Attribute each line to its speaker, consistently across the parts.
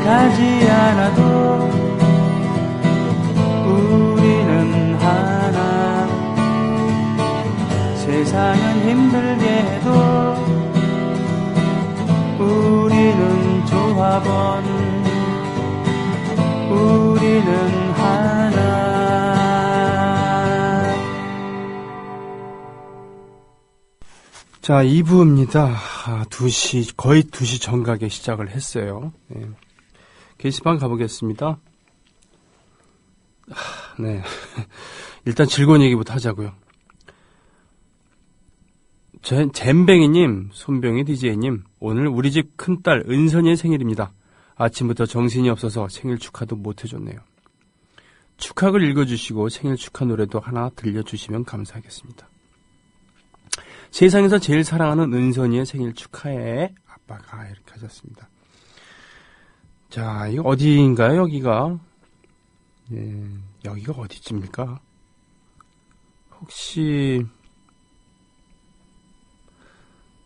Speaker 1: 가지 않아도 우리는 하나. 세상은 힘들게 해도 우리는 조합원, 우리는 하나. 자, 2부입니다. 2시, 거의 2시 정각에 시작을 했어요. 네. 게시판 가보겠습니다. 네. 일단 즐거운 얘기부터 하자고요. 잼뱅이님, 손병희 DJ님, 오늘 우리 집 큰딸 은선이의 생일입니다. 아침부터 정신이 없어서 생일 축하도 못 해줬네요. 축하글 읽어주시고 생일 축하 노래도 하나 들려주시면 감사하겠습니다. 세상에서 제일 사랑하는 은선이의 생일 축하해. 아빠가 이렇게 하셨습니다. 자, 이거 어디인가요, 여기가? 예, 여기가 어디쯤일까? 혹시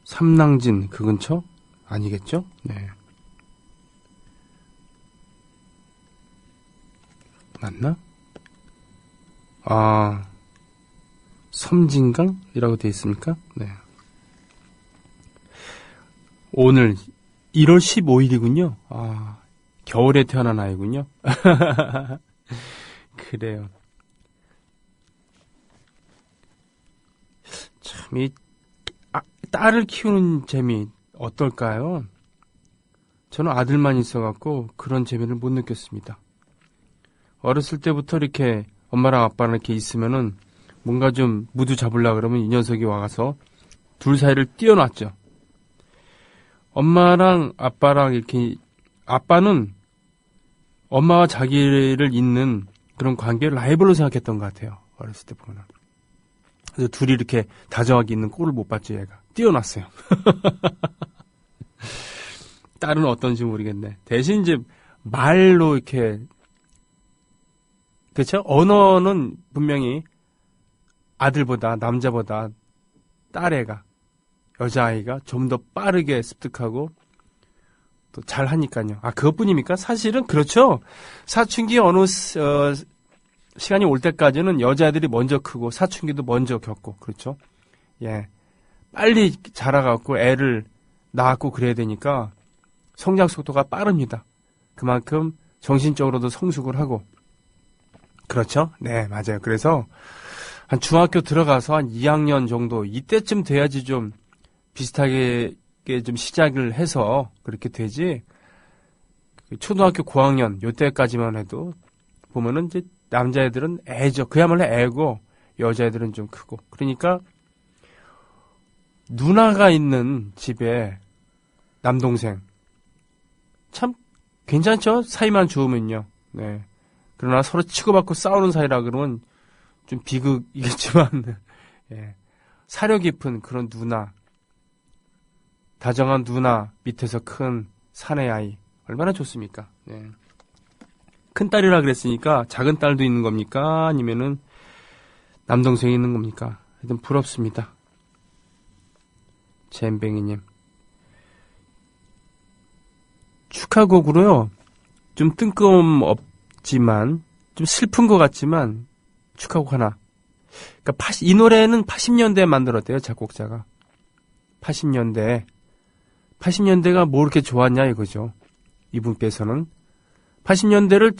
Speaker 1: 삼낭진 그 근처? 아니겠죠? 네. 맞나? 아, 섬진강이라고 되어 있습니까? 네. 오늘 1월 15일이군요. 아, 겨울에 태어난 아이군요. 그래요. 참, 딸을 키우는 재미 어떨까요? 저는 아들만 있어갖고 그런 재미를 못 느꼈습니다. 어렸을 때부터 이렇게 엄마랑 아빠랑 이렇게 있으면은 뭔가 좀 무드 잡으려고 그러면 이 녀석이 와서 둘 사이를 띄워놨죠. 엄마랑 아빠랑 이렇게, 아빠는 엄마와 자기를 잇는 그런 관계를 라이벌로 생각했던 것 같아요. 어렸을 때 보면. 그래서 둘이 이렇게 다정하게 있는 꼴을 못 봤죠, 얘가. 띄워놨어요. 딸은 어떤지 모르겠네. 대신 이제 말로 이렇게, 그렇죠? 언어는 분명히 아들보다, 남자보다 딸애가, 여자아이가 좀 더 빠르게 습득하고 또 잘하니까요. 아, 그것뿐입니까? 사실은 그렇죠. 사춘기 어느 시간이 올 때까지는 여자애들이 먼저 크고 사춘기도 먼저 겪고, 그렇죠? 예, 빨리 자라갖고 애를 낳았고 그래야 되니까 성장 속도가 빠릅니다. 그만큼 정신적으로도 성숙을 하고, 그렇죠? 네, 맞아요. 그래서 한 중학교 들어가서 한 2학년 정도 이때쯤 돼야지 좀 비슷하게 좀 시작을 해서 그렇게 되지. 초등학교 고학년 요때까지만 해도 보면은 이제 남자애들은 애죠. 그야말로 애고 여자애들은 좀 크고. 그러니까 누나가 있는 집에 남동생 참 괜찮죠? 사이만 좋으면요. 네. 그러나 서로 치고받고 싸우는 사이라 그러면 좀 비극이겠지만, 예. 사려 깊은 그런 누나, 다정한 누나 밑에서 큰 사내 아이, 얼마나 좋습니까? 예. 큰 딸이라 그랬으니까 작은 딸도 있는 겁니까? 아니면은 남동생이 있는 겁니까? 하여튼 부럽습니다. 잼뱅이님. 축하곡으로요, 좀 뜬금없지만, 좀 슬픈 것 같지만, 축하곡 하나. 그러니까 이 노래는 80년대에 만들었대요, 작곡자가. 80년대가 뭐 이렇게 좋았냐 이거죠. 이분께서는 80년대를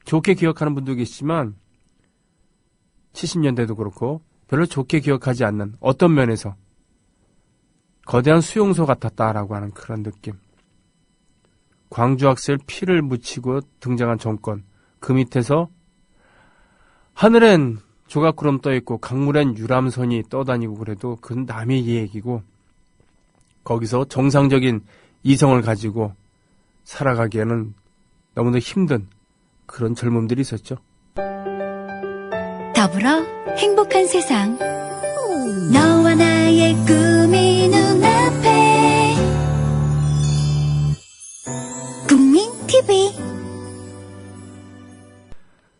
Speaker 1: 좋게 기억하는 분도 계시지만 70년대도 그렇고 별로 좋게 기억하지 않는, 어떤 면에서 거대한 수용소 같았다라고 하는 그런 느낌. 광주학살 피를 묻히고 등장한 정권, 그 밑에서 하늘엔 조각구름 떠있고 강물엔 유람선이 떠다니고 그래도 그건 남의 얘기고, 거기서 정상적인 이성을 가지고 살아가기에는 너무나 힘든 그런 젊음들이 있었죠.
Speaker 2: 더불어 행복한 세상, 너와 나의 꿈이 눈앞에 국민 TV.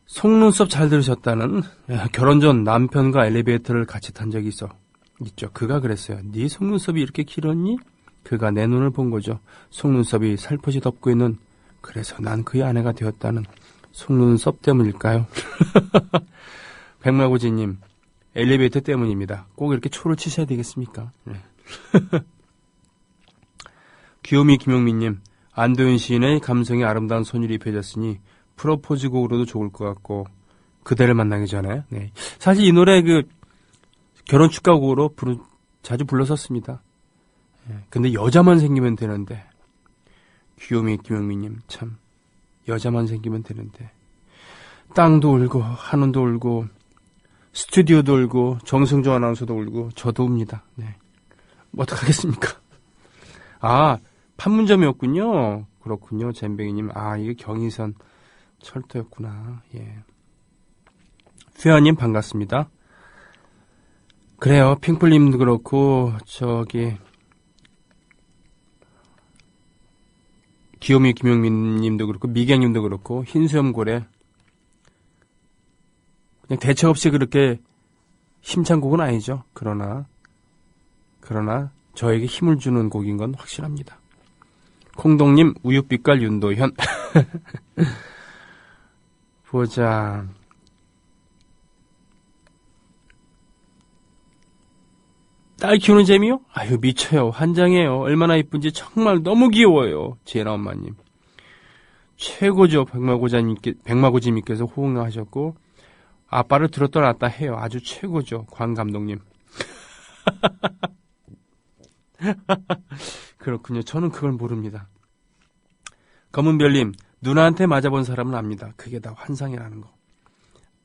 Speaker 1: 속눈썹 잘 들으셨다는, 결혼 전 남편과 엘리베이터를 같이 탄 적이 있죠. 그가 그랬어요. 네 속눈썹이 이렇게 길었니? 그가 내 눈을 본 거죠. 속눈썹이 살포시 덮고 있는 그래서 난 그의 아내가 되었다는 속눈썹 때문일까요? 백마고지님, 엘리베이터 때문입니다. 꼭 이렇게 초를 치셔야 되겠습니까? 네. 귀요미 김용민님, 안도현 시인의 감성이 아름다운 선율이 입혀졌으니 프로포즈 곡으로도 좋을 것 같고 그대를 만나기 전에. 네. 사실 이 노래 결혼 축가곡으로 자주 불렀었습니다. 네. 근데 여자만 생기면 되는데 귀요미 김용민님 참 여자만 생기면 되는데 땅도 울고 하늘도 울고 스튜디오도 울고 정승조 아나운서도 울고 저도 웁니다. 네. 뭐 어떡하겠습니까? 아, 판문점이었군요. 그렇군요. 잼뱅이님. 아, 이게 경의선 철도였구나. 예. 휘아님 반갑습니다. 그래요. 핑플님도 그렇고 귀요미 김용민님도 그렇고 미경님도 그렇고 흰수염고래 그냥 대책 없이 그렇게 힘찬 곡은 아니죠. 그러나 저에게 힘을 주는 곡인 건 확실합니다. 콩동님 우유빛깔 윤도현. 보자. 딸 키우는 재미요? 아유 미쳐요. 환장해요. 얼마나 이쁜지 정말 너무 귀여워요. 제나 엄마님. 최고죠. 백마고지님께서 호응하셨고 아빠를 들었다 놨다 해요. 아주 최고죠. 관 감독님. 그렇군요. 저는 그걸 모릅니다. 검은별님, 누나한테 맞아본 사람은 압니다. 그게 다 환상이라는 거.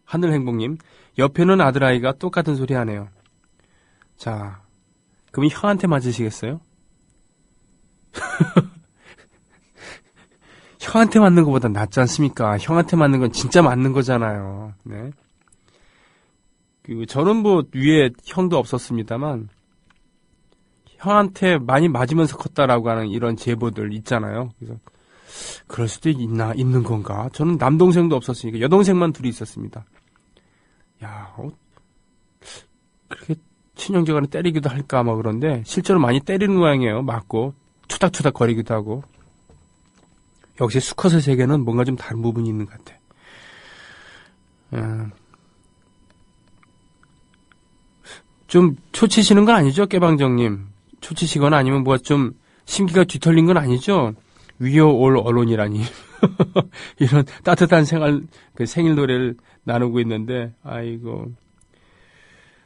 Speaker 1: 하늘행복님, 옆에는 아들아이가 똑같은 소리 하네요. 자, 그럼 형한테 맞으시겠어요? 형한테 맞는 것보다 낫지 않습니까? 형한테 맞는 건 진짜 맞는 거잖아요. 네. 저는 뭐 위에 형도 없었습니다만 형한테 많이 맞으면서 컸다라고 하는 이런 제보들 있잖아요. 그래서 그럴 수도 있는 건가? 저는 남동생도 없었으니까 여동생만 둘이 있었습니다. 야, 그렇게 친형제간에 때리기도 할까 뭐 그런데 실제로 많이 때리는 모양이에요. 맞고 투닥투닥 거리기도 하고. 역시 수컷의 세계는 뭔가 좀 다른 부분이 있는 것 같아. 좀 초치시는 건 아니죠, 깨방정님? 초치시거나 아니면 뭐가 좀 심기가 뒤틀린 건 아니죠? 위어 올 언론이라니. 이런 따뜻한 생일 노래를 나누고 있는데, 아이고.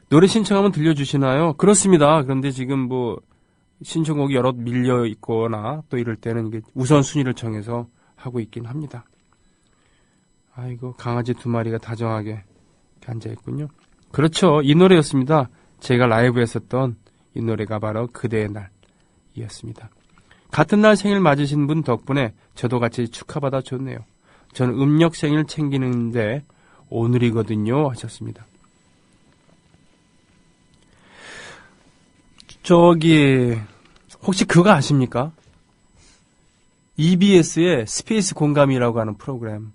Speaker 1: 노래 신청하면 들려주시나요? 그렇습니다. 그런데 지금 뭐, 신청곡이 여러 밀려 있거나 또 이럴 때는 이게 우선순위를 정해서 하고 있긴 합니다. 아이고, 강아지 2마리가 다정하게 앉아있군요. 그렇죠. 이 노래였습니다. 제가 라이브에 했었던 이 노래가 바로 그대의 날이었습니다. 같은 날 생일 맞으신 분 덕분에 저도 같이 축하받아 줬네요. 저는 음력 생일 챙기는데 오늘이거든요 하셨습니다. 혹시 그거 아십니까? EBS의 스페이스 공감이라고 하는 프로그램,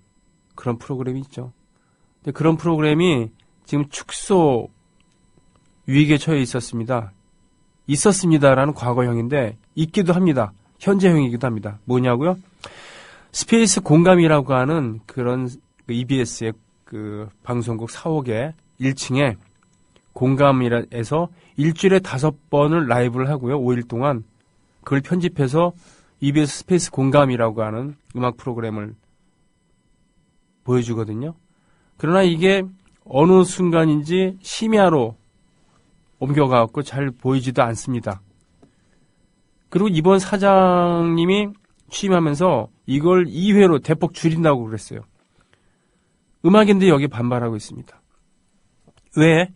Speaker 1: 그런 프로그램이 있죠. 근데 그런 프로그램이 지금 축소 위기에 처해 있었습니다라는 과거형인데 있기도 합니다. 현재형이기도 합니다. 뭐냐고요? 스페이스 공감이라고 하는 그런 EBS의 그 방송국 사옥의 1층에 공감이라서 일주일에 5번을 라이브를 하고요. 5일 동안 그걸 편집해서 EBS 스페이스 공감이라고 하는 음악 프로그램을 보여주거든요. 그러나 이게 어느 순간인지 심야로 옮겨가고 잘 보이지도 않습니다. 그리고 이번 사장님이 취임하면서 이걸 2회로 대폭 줄인다고 그랬어요. 음악인들이 여기 반발하고 있습니다. 왜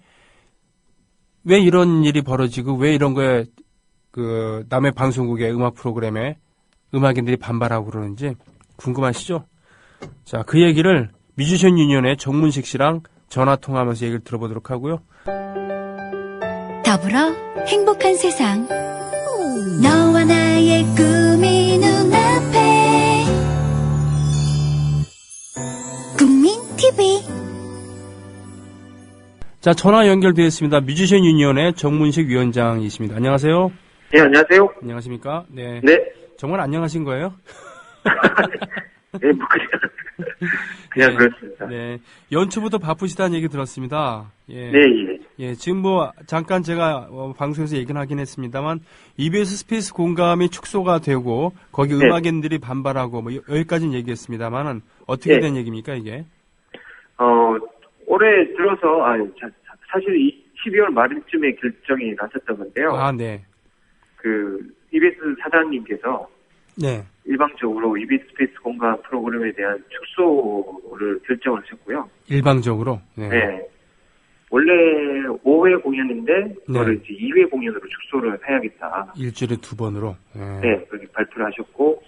Speaker 1: 이런 일이 벌어지고 왜 이런 거에 남의 방송국의 음악 프로그램에 음악인들이 반발하고 그러는지 궁금하시죠? 자, 그 얘기를 뮤지션 유니언의 정문식 씨랑 전화 통화하면서 얘기를 들어보도록 하고요.
Speaker 2: 더불어 행복한 세상. 너와 나의 꿈이 눈앞에. 국민 TV.
Speaker 1: 자, 전화 연결되어 있습니다. 뮤지션 유니언의 정문식 위원장이십니다. 안녕하세요.
Speaker 3: 네, 안녕하세요.
Speaker 1: 안녕하십니까? 네.
Speaker 3: 네.
Speaker 1: 정말 안녕하신 거예요?
Speaker 3: 예, 뭐 그냥
Speaker 1: 네.
Speaker 3: 그렇습니다.
Speaker 1: 네. 연초부터 바쁘시다는 얘기 들었습니다. 예.
Speaker 3: 네, 예.
Speaker 1: 예, 지금 뭐 잠깐 제가 방송에서 얘기는 하긴 했습니다만 EBS 스페이스 공감이 축소가 되고 거기
Speaker 3: 네.
Speaker 1: 음악인들이 반발하고 뭐 여기까지는 얘기했습니다만은 어떻게
Speaker 3: 네.
Speaker 1: 된 얘기입니까 이게?
Speaker 3: 올해 들어서 사실 12월 말쯤에 결정이 났었던 건데요.
Speaker 1: 아, 네.
Speaker 3: 그 EBS 사장님께서
Speaker 1: 네.
Speaker 3: 일방적으로 EBS 스페이스 공감 프로그램에 대한 축소를 결정을 하셨고요.
Speaker 1: 일방적으로. 네.
Speaker 3: 네. 원래 5회 공연인데 그거를
Speaker 1: 네.
Speaker 3: 이제 2회 공연으로 축소를 해야겠다.
Speaker 1: 일주일에 2번으로.
Speaker 3: 네, 그렇게 발표를 하셨고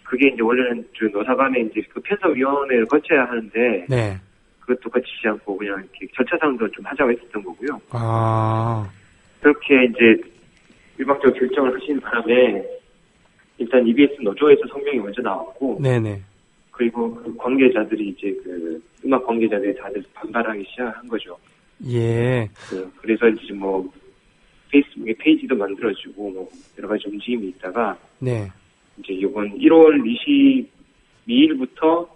Speaker 3: 그게 이제 원래는 노사간에 이제 그 편성위원회를 거쳐야 하는데
Speaker 1: 네.
Speaker 3: 그것도 거치지 않고 그냥 이렇게 절차상으로 좀 하자고 했었던 거고요.
Speaker 1: 아.
Speaker 3: 그렇게 이제 일방적으로 결정을 하신 바람에 일단 EBS 노조에서 성명이 먼저 나왔고
Speaker 1: 네네.
Speaker 3: 그리고 그 관계자들이 이제 그 음악 관계자들이 다들 반발하기 시작한 거죠.
Speaker 1: 예.
Speaker 3: 그래서 이제 뭐 페이스북에 페이지도 만들어지고 뭐 여러 가지 움직임이 있다가
Speaker 1: 네.
Speaker 3: 이제 이번 1월 22일부터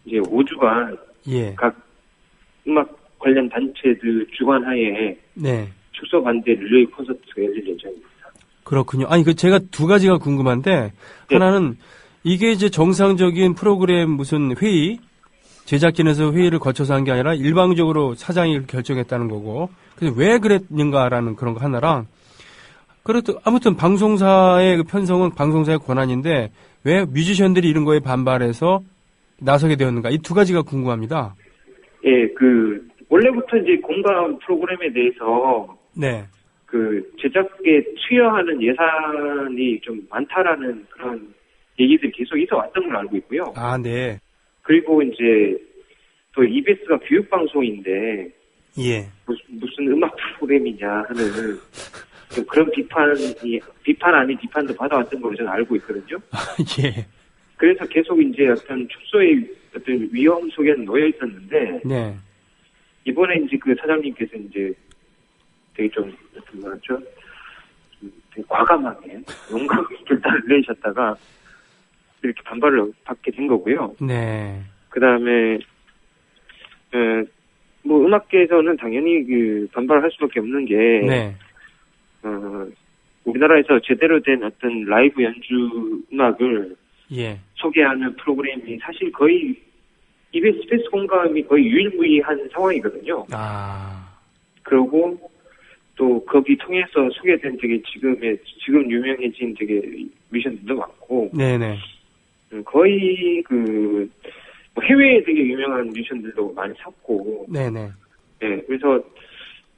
Speaker 3: 이제 5주간
Speaker 1: 예.
Speaker 3: 각 음악 관련 단체들 주관하에
Speaker 1: 네.
Speaker 3: 축소 반대 릴레이 콘서트가 열릴 예정입니다.
Speaker 1: 그렇군요. 아니, 제가 두 가지가 궁금한데,
Speaker 3: 네.
Speaker 1: 하나는, 이게 이제 정상적인 프로그램 무슨 회의, 제작진에서 회의를 거쳐서 한 게 아니라 일방적으로 사장이 결정했다는 거고, 그래서 왜 그랬는가라는 그런 거 하나랑, 그래도 아무튼 방송사의 그 편성은 방송사의 권한인데, 왜 뮤지션들이 이런 거에 반발해서 나서게 되었는가, 이 두 가지가 궁금합니다.
Speaker 3: 예, 원래부터 이제 공감 프로그램에 대해서
Speaker 1: 네.
Speaker 3: 그 제작에 투여하는 예산이 좀 많다라는 그런 얘기들이 계속 있어 왔던 걸로 알고 있고요.
Speaker 1: 아, 네.
Speaker 3: 그리고 이제 또 EBS가 교육방송인데
Speaker 1: 예.
Speaker 3: 무슨 음악 프로그램이냐 하는 좀 그런 비판 아닌 비판도 받아왔던 걸로 저는 알고 있거든요.
Speaker 1: 예.
Speaker 3: 그래서 계속 이제 어떤 축소의 어떤 위험 속에는 놓여 있었는데
Speaker 1: 네.
Speaker 3: 이번에 이제 그 사장님께서 이제 되게 좀 어떤 거죠? 되게 과감하게 용감하게 결단을 내리셨다가 이렇게 반발을 받게 된 거고요.
Speaker 1: 네.
Speaker 3: 그 다음에 뭐 음악계에서는 당연히 그 반발할 수밖에 없는 게
Speaker 1: 네.
Speaker 3: 우리나라에서 제대로 된 어떤 라이브 연주 음악을
Speaker 1: 예.
Speaker 3: 소개하는 프로그램이 사실 거의 EBS 스페이스 공감이 거의 유일무이한 상황이거든요.
Speaker 1: 아.
Speaker 3: 그리고 또 거기 통해서 소개된 되게 지금 유명해진 되게 뮤지션들도 많고
Speaker 1: 네네.
Speaker 3: 거의 뭐 해외에 되게 유명한 뮤지션들도 많이 섰고
Speaker 1: 네네.
Speaker 3: 네, 그래서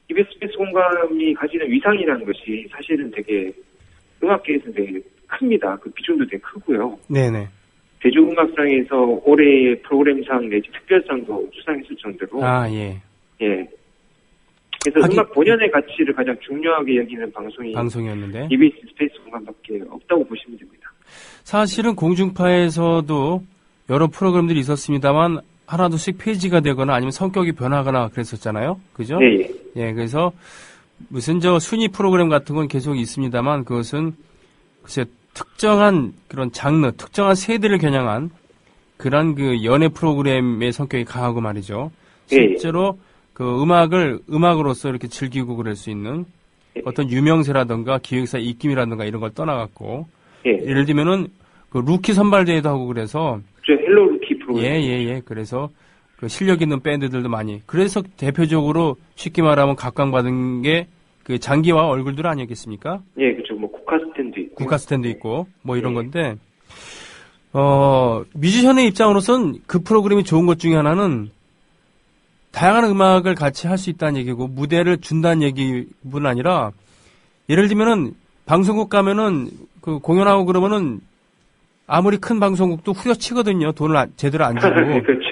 Speaker 3: EBS 스페이스 공감이 가지는 위상이라는 것이 사실은 되게 음악계에서 되게 큽니다. 그 비중도 되게 크고요.
Speaker 1: 네네.
Speaker 3: 대중음악상에서 올해의 프로그램상 내지 특별상도 수상했을 정도로
Speaker 1: 아, 예.
Speaker 3: 예. 그래서
Speaker 1: 하긴,
Speaker 3: 음악 본연의 가치를 가장 중요하게 여기는
Speaker 1: 방송이었는데.
Speaker 3: EBS 스페이스 공간밖에 없다고 보시면 됩니다.
Speaker 1: 사실은 공중파에서도 여러 프로그램들이 있었습니다만 하나둘씩 폐지가 되거나 아니면 성격이 변하거나 그랬었잖아요. 그죠?
Speaker 3: 예, 예.
Speaker 1: 예, 그래서 무슨 순위 프로그램 같은 건 계속 있습니다만 그것은 글쎄 특정한 그런 장르, 특정한 세대를 겨냥한 그런 그 연예 프로그램의 성격이 강하고 말이죠. 실제로 그 음악으로서 이렇게 즐기고 그럴 수 있는 어떤 유명세라든가 기획사 입김이라든가 이런 걸 떠나갔고 예를 들면은 그 루키 선발대회도 하고 그래서
Speaker 3: 헬로 루키 프로그램.
Speaker 1: 예. 그래서 그 실력 있는 밴드들도 많이. 그래서 대표적으로 쉽게 말하면 각광받은 게 그 장기화 얼굴들 아니었겠습니까?
Speaker 3: 예, 그렇죠. 뭐 국화 스탠드 있고.
Speaker 1: 국화 스탠드 있고 뭐 이런 건데 뮤지션의 입장으로선 그 프로그램이 좋은 것 중에 하나는 다양한 음악을 같이 할 수 있다는 얘기고 무대를 준다는 얘기뿐 아니라 예를 들면은 방송국 가면은 그 공연하고 그러면은 아무리 큰 방송국도 후려치거든요. 돈을 제대로 안 주고.
Speaker 3: 그렇죠.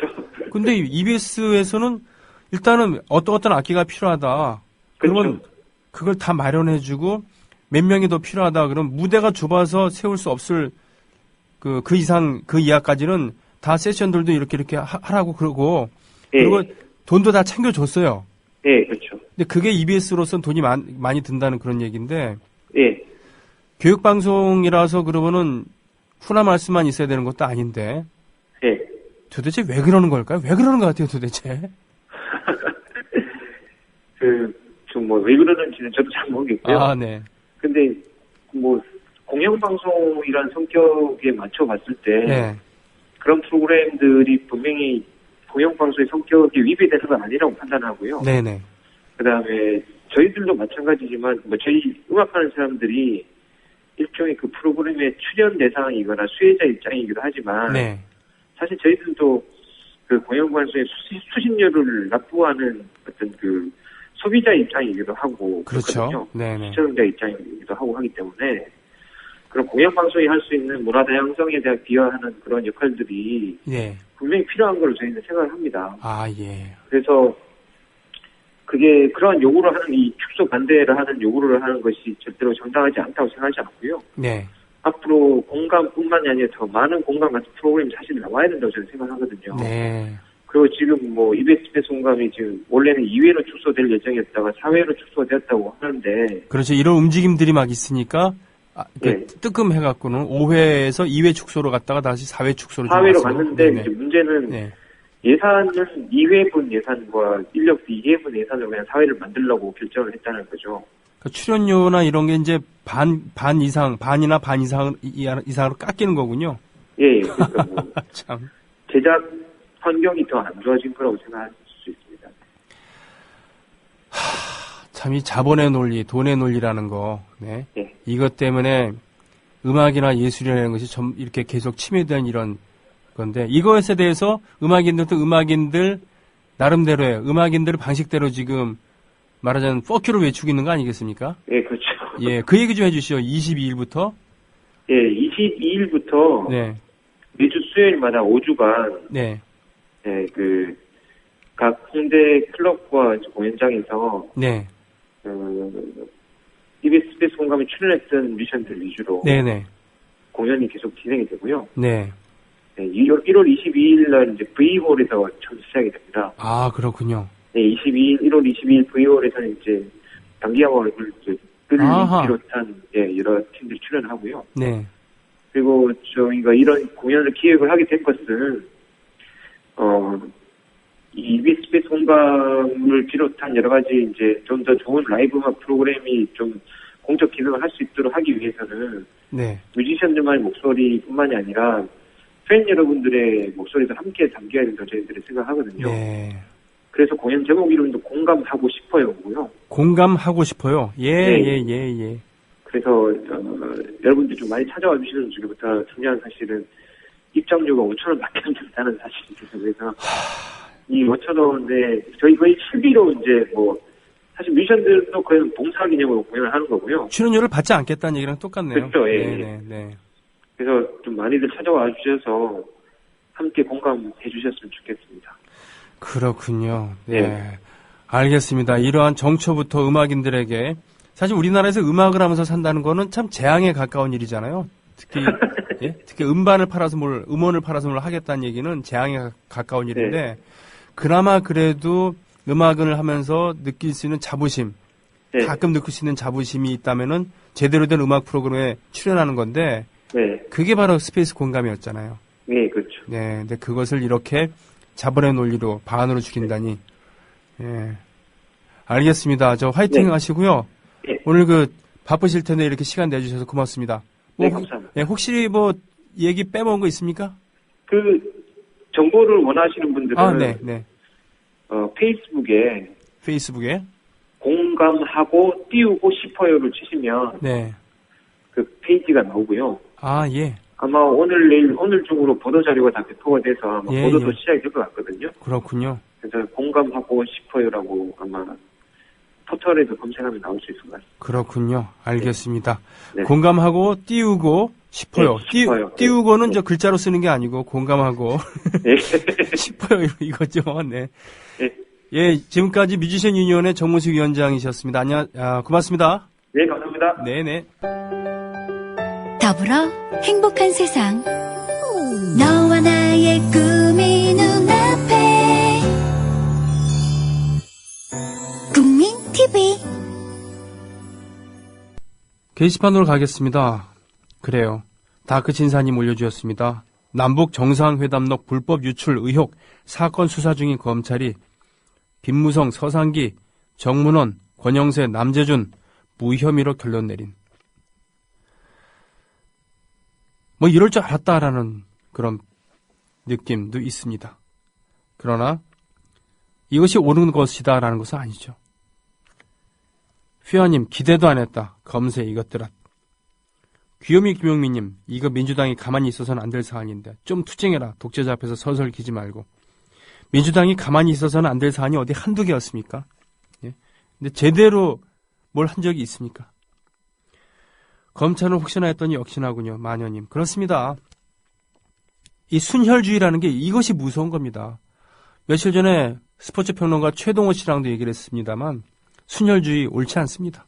Speaker 1: 근데 EBS에서는 일단은 어떤 악기가 필요하다. 그러면
Speaker 3: 그렇죠.
Speaker 1: 그걸 다 마련해주고 몇 명이 더 필요하다. 그럼 무대가 좁아서 세울 수 없을 그 이상 그 이하까지는 다 세션들도 이렇게 하라고 그러고 그리고 돈도 다 챙겨줬어요.
Speaker 3: 예, 그렇죠.
Speaker 1: 근데 그게 EBS로서는 돈이 많이 든다는 그런 얘기인데
Speaker 3: 예.
Speaker 1: 교육방송이라서 그러면은 훈화 말씀만 있어야 되는 것도 아닌데 도대체 왜 그러는 걸까요? 왜 그러는 것 같아요, 도대체?
Speaker 3: 좀 왜 그러는지는 저도 잘 모르겠고요.
Speaker 1: 아, 네.
Speaker 3: 근데, 공영방송이란 성격에 맞춰봤을 때,
Speaker 1: 네.
Speaker 3: 그런 프로그램들이 분명히 공영방송의 성격에 위배되는 건 아니라고 판단하고요.
Speaker 1: 네네.
Speaker 3: 그 다음에, 저희들도 마찬가지지만, 저희 음악하는 사람들이 일종의 그 프로그램의 출연 대상이거나 수혜자 입장이기도 하지만,
Speaker 1: 네.
Speaker 3: 사실 저희들도 그 공영방송의 수신료를 납부하는 어떤 그 소비자 입장이기도 하고,
Speaker 1: 그렇죠.
Speaker 3: 그렇거든요.
Speaker 1: 네네.
Speaker 3: 시청자 입장이기도 하고 하기 때문에, 그런 공영방송이 할 수 있는 문화 다양성에 대한 기여하는 그런 역할들이
Speaker 1: 예.
Speaker 3: 분명히 필요한 걸로 저희는 생각을 합니다.
Speaker 1: 아, 예.
Speaker 3: 그래서 그게 그런 요구를 하는 이 축소 반대를 하는 요구를 하는 것이 절대로 정당하지 않다고 생각하지 않고요.
Speaker 1: 네.
Speaker 3: 앞으로 공감뿐만이 아니라 더 많은 공감 같은 프로그램이 사실 나와야 된다고 저는 생각하거든요.
Speaker 1: 네.
Speaker 3: 그리고 지금 EBS 공감이 지금 원래는 2회로 축소될 예정이었다가 4회로 축소되었다고 하는데
Speaker 1: 그렇죠. 이런 움직임들이 막 있으니까
Speaker 3: 네.
Speaker 1: 뜨끔해갖고는 5회에서 2회 축소로 갔다가 다시 4회 축소로
Speaker 3: 4회로
Speaker 1: 들어갔어요.
Speaker 3: 갔는데
Speaker 1: 네네.
Speaker 3: 이제 문제는
Speaker 1: 네.
Speaker 3: 예산은 2회분 예산과 인력도 2회분 예산으로 그냥 4회를 만들려고 결정을 했다는 거죠.
Speaker 1: 그러니까 출연료나 이런 게 이제 반 이상, 반이나 반 이상으로 깎이는 거군요.
Speaker 3: 예, 그러니까
Speaker 1: 참.
Speaker 3: 제작 환경이 더 안 좋아진 거라고 생각할 수 있습니다.
Speaker 1: 참 이 자본의 논리, 돈의 논리라는 거, 네.
Speaker 3: 예.
Speaker 1: 이것 때문에 음악이나 예술이라는 것이 좀 이렇게 계속 침해된 이런 건데, 이것에 대해서 음악인들도 음악인들 나름대로의 음악인들 방식대로 지금 말하자면 퍼큐를 외치고 있는 거 아니겠습니까?
Speaker 3: 예, 그렇죠.
Speaker 1: 예, 그 얘기 좀 해주시죠. 22일부터.
Speaker 3: 예, 22일부터
Speaker 1: 네,
Speaker 3: 매주 수요일마다 5주간
Speaker 1: 네,
Speaker 3: 예, 각 홍대 클럽과 공연장에서
Speaker 1: 네,
Speaker 3: EBS 스페이스 공감에 출연했던 뮤지션들 위주로
Speaker 1: 네, 네,
Speaker 3: 공연이 계속 진행이 되고요.
Speaker 1: 네.
Speaker 3: 네, 1월 22일 날 이제 V홀에서 처음 시작이 됩니다.
Speaker 1: 아, 그렇군요.
Speaker 3: 네, 1월 22일 V홀에서는 이제 단기화를
Speaker 1: 아하.
Speaker 3: 비롯한 여러 팀들이 출연하고요.
Speaker 1: 네,
Speaker 3: 그리고 저희가 이런 공연을 기획을 하게 된 것은 이 EBS 스페이스 공감을 비롯한 여러 가지 이제 좀 더 좋은 라이브 음악 프로그램이 좀 공적 기능을 할 수 있도록 하기 위해서는
Speaker 1: 네,
Speaker 3: 뮤지션들만의 목소리뿐만이 아니라 팬 여러분들의 목소리도 함께 담겨야 된다고 저희들이 생각하거든요.
Speaker 1: 네.
Speaker 3: 그래서 공연 제목 이름도 공감하고 싶어요고요.
Speaker 1: 공감하고 싶어요. 예,
Speaker 3: 네.
Speaker 1: 예.
Speaker 3: 그래서 여러분들이 좀 많이 찾아와 주시는 중부터 중요한 사실은 입장료가 5,000원밖에 안 된다는 사실이죠. 그래서 이 5,000원에 저희 거의 7비로 이제 사실 뮤지션들도 거의 봉사 기념으로 공연을 하는 거고요.
Speaker 1: 출연료를 받지 않겠다는 얘기랑 똑같네요.
Speaker 3: 그렇죠, 예.
Speaker 1: 네.
Speaker 3: 그래서 좀 많이들 찾아와 주셔서 함께 공감해 주셨으면 좋겠습니다.
Speaker 1: 그렇군요. 네.
Speaker 3: 네.
Speaker 1: 알겠습니다. 이러한 정초부터 음악인들에게 사실 우리나라에서 음악을 하면서 산다는 거는 참 재앙에 가까운 일이잖아요. 특히 음반을 팔아서 음원을 팔아서 하겠다는 얘기는 재앙에 가까운 일인데 그나마 그래도 음악을 하면서 느낄 수 있는 자부심, 가끔 느낄 수 있는 자부심이 있다면은 제대로 된 음악 프로그램에 출연하는 건데 그게 바로 스페이스 공감이었잖아요.
Speaker 3: 네, 그렇죠.
Speaker 1: 네, 근데 그것을 이렇게 자본의 논리로 반으로 줄인다니. 예. 알겠습니다. 저 화이팅 하시고요.
Speaker 3: 네.
Speaker 1: 오늘 바쁘실 텐데 이렇게 시간 내주셔서 고맙습니다.
Speaker 3: 네, 감사합니다.
Speaker 1: 예, 혹시 얘기 빼먹은 거 있습니까?
Speaker 3: 정보를 원하시는 분들은
Speaker 1: 네.
Speaker 3: 페이스북에
Speaker 1: 네.
Speaker 3: 공감하고 띄우고 싶어요를 치시면
Speaker 1: 네.
Speaker 3: 그 페이지가 나오고요.
Speaker 1: 아, 예.
Speaker 3: 아마 오늘 중으로 보도 자료가 다 배포가 돼서 아마 보도도
Speaker 1: 예.
Speaker 3: 시작이 될 것 같거든요.
Speaker 1: 그렇군요.
Speaker 3: 그래서 공감하고 싶어요라고 아마 포털에서 검색하면 나올 수 있을 것 같습니다.
Speaker 1: 그렇군요. 알겠습니다.
Speaker 3: 네.
Speaker 1: 공감하고 띄우고 싶어요.
Speaker 3: 네, 싶어요.
Speaker 1: 띄우고는
Speaker 3: 네.
Speaker 1: 저 글자로 쓰는 게 아니고 공감하고
Speaker 3: 네.
Speaker 1: 싶어요. 이거죠. 네.
Speaker 3: 네.
Speaker 1: 예, 지금까지 뮤지션 유니온의 정무식 위원장이셨습니다. 고맙습니다.
Speaker 3: 네, 감사합니다.
Speaker 1: 네네.
Speaker 2: 더불어 행복한 세상 너와 나의 꿈이 눈앞에 국민 TV
Speaker 1: 게시판으로 가겠습니다. 그래요. 다크 진사님 올려주셨습니다. 남북 정상회담록 불법 유출 의혹 사건 수사 중인 검찰이 김무성, 서상기, 정문원, 권영세, 남재준 무혐의로 결론 내린 뭐 이럴 줄 알았다라는 그런 느낌도 있습니다. 그러나 이것이 옳은 것이다라는 것은 아니죠. 휘하님 기대도 안 했다. 검세 이것들아. 귀요미 김용민님 이거 민주당이 가만히 있어서는 안 될 사안인데 좀 투쟁해라. 독재자 앞에서 서설 기지 말고. 민주당이 가만히 있어서는 안 될 사안이 어디 한두 개였습니까? 예? 근데 제대로 뭘 한 적이 있습니까? 검찰은 혹시나 했더니 역시나군요. 마녀님. 그렇습니다. 이 순혈주의라는 게 이것이 무서운 겁니다. 며칠 전에 스포츠 평론가 최동호 씨랑도 얘기를 했습니다만 순혈주의 옳지 않습니다.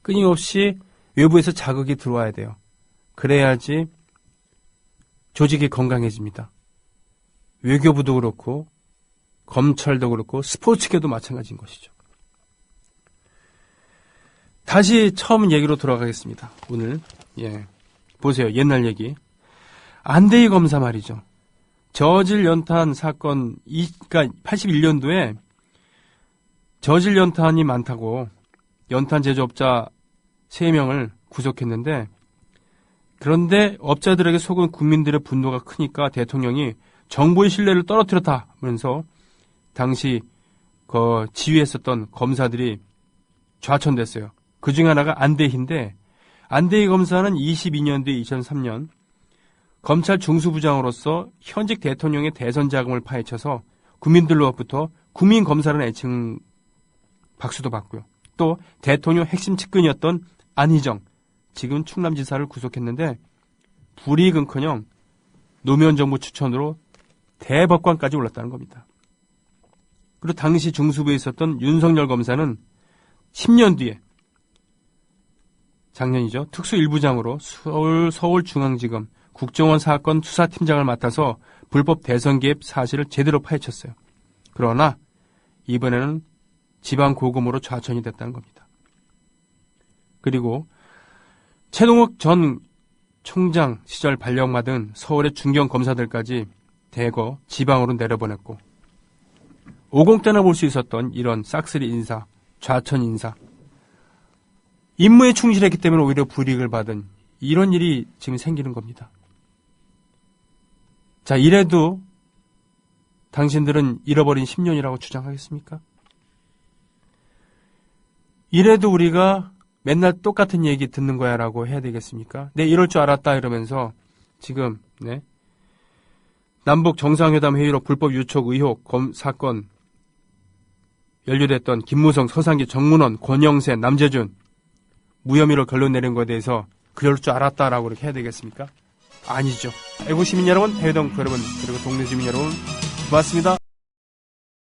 Speaker 1: 끊임없이 외부에서 자극이 들어와야 돼요. 그래야지 조직이 건강해집니다. 외교부도 그렇고 검찰도 그렇고 스포츠계도 마찬가지인 것이죠. 다시 처음 얘기로 돌아가겠습니다. 오늘 보세요. 옛날 얘기. 안대희 검사 말이죠. 저질 연탄 사건, 그러니까 81년도에 저질 연탄이 많다고 연탄 제조업자 3명을 구속했는데 그런데 업자들에게 속은 국민들의 분노가 크니까 대통령이 정부의 신뢰를 떨어뜨렸다면서 당시 그 지휘했었던 검사들이 좌천됐어요. 그 중에 하나가 안대희인데 안대희 검사는 22년 뒤 2003년 검찰 중수부장으로서 현직 대통령의 대선 자금을 파헤쳐서 국민들로부터 국민검사라는 애칭 박수도 받고요. 또 대통령 핵심 측근이었던 안희정, 지금 충남지사를 구속했는데 불이익은커녕 노무현 정부 추천으로 대법관까지 올랐다는 겁니다. 그리고 당시 중수부에 있었던 윤석열 검사는 10년 뒤에 작년이죠. 특수일부장으로 서울중앙지검 국정원 사건 수사팀장을 맡아서 불법 대선 개입 사실을 제대로 파헤쳤어요. 그러나 이번에는 지방 고검으로 좌천이 됐다는 겁니다. 그리고 최동욱 전 총장 시절 발령받은 서울의 중견 검사들까지 대거 지방으로 내려보냈고 50 때나 볼 수 있었던 이런 싹쓸이 인사, 좌천 인사 임무에 충실했기 때문에 오히려 불이익을 받은 이런 일이 지금 생기는 겁니다. 자, 이래도 당신들은 잃어버린 10년이라고 주장하겠습니까? 이래도 우리가 맨날 똑같은 얘기 듣는 거야 라고 해야 되겠습니까? 네, 이럴 줄 알았다 이러면서 지금 남북 정상회담 회의로 불법 유촉 의혹 사건 연루됐던 김무성, 서상기, 정문원, 권영세, 남재준 무혐의로 결론 내린 것에 대해서 그럴 줄 알았다라고 이렇게 해야 되겠습니까? 아니죠. 애국 시민 여러분, 해외동 여러분, 그리고 동네 주민 여러분, 고맙습니다.